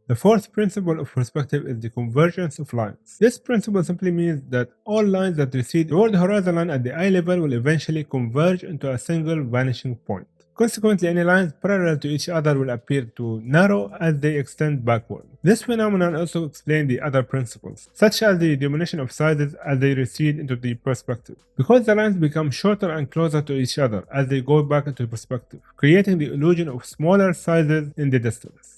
The fourth principle of perspective is the convergence of lines. This principle simply means that all lines that recede toward the horizon line at the eye level will eventually converge into a single vanishing point. Consequently, any lines parallel to each other will appear to narrow as they extend backward. This phenomenon also explains the other principles, such as the diminution of sizes as they recede into the perspective, because the lines become shorter and closer to each other as they go back into perspective, creating the illusion of smaller sizes in the distance.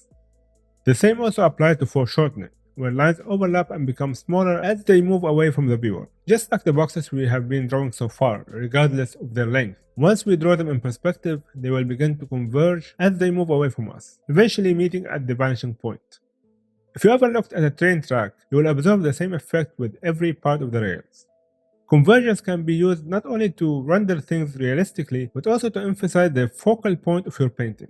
The same also applies to foreshortening, where lines overlap and become smaller as they move away from the viewer, just like the boxes we have been drawing so far, regardless of their length. Once we draw them in perspective, they will begin to converge as they move away from us, eventually meeting at the vanishing point. If you ever looked at a train track, you will observe the same effect with every part of the rails. Convergence can be used not only to render things realistically, but also to emphasize the focal point of your painting.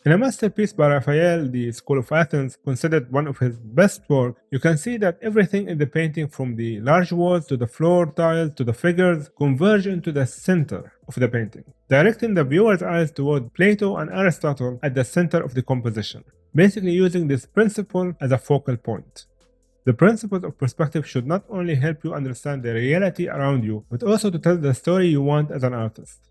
In a masterpiece by Raphael, the School of Athens, considered one of his best work, you can see that everything in the painting, from the large walls to the floor tiles to the figures, converge into the center of the painting, directing the viewer's eyes toward Plato and Aristotle at the center of the composition, basically using this principle as a focal point. The principles of perspective should not only help you understand the reality around you, but also to tell the story you want as an artist.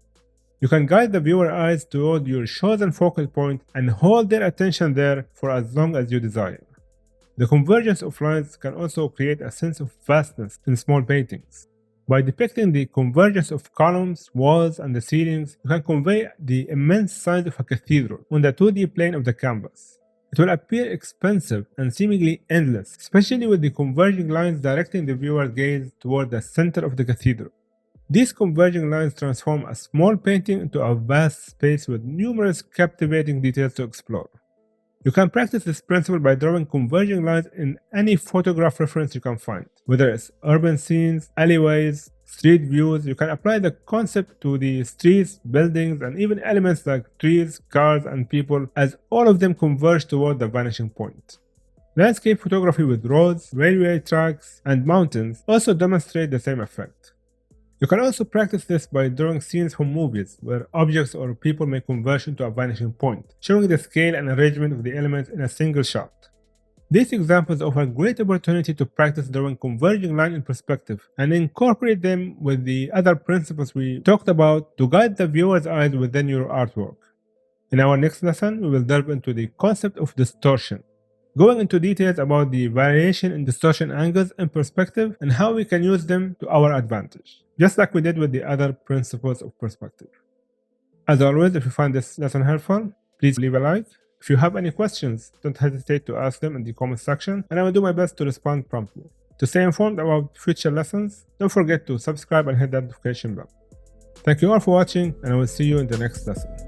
You can guide the viewer's eyes toward your chosen focal point and hold their attention there for as long as you desire. The convergence of lines can also create a sense of vastness in small paintings. By depicting the convergence of columns, walls, and the ceilings, you can convey the immense size of a cathedral on the 2D plane of the canvas. It will appear expansive and seemingly endless, especially with the converging lines directing the viewer's gaze toward the center of the cathedral. These converging lines transform a small painting into a vast space with numerous captivating details to explore. You can practice this principle by drawing converging lines in any photograph reference you can find. Whether it's urban scenes, alleyways, street views, you can apply the concept to the streets, buildings, and even elements like trees, cars, and people, as all of them converge toward the vanishing point. Landscape photography with roads, railway tracks, and mountains also demonstrate the same effect. You can also practice this by drawing scenes from movies, where objects or people may converge into a vanishing point, showing the scale and arrangement of the elements in a single shot. These examples offer a great opportunity to practice drawing converging lines in perspective and incorporate them with the other principles we talked about to guide the viewer's eyes within your artwork. In our next lesson, we will delve into the concept of distortion, going into details about the variation in distortion angles in perspective and how we can use them to our advantage, just like we did with the other principles of perspective. As always, if you find this lesson helpful, please leave a like. If you have any questions, don't hesitate to ask them in the comment section, and I will do my best to respond promptly. To stay informed about future lessons, don't forget to subscribe and hit that notification bell. Thank you all for watching, and I will see you in the next lesson.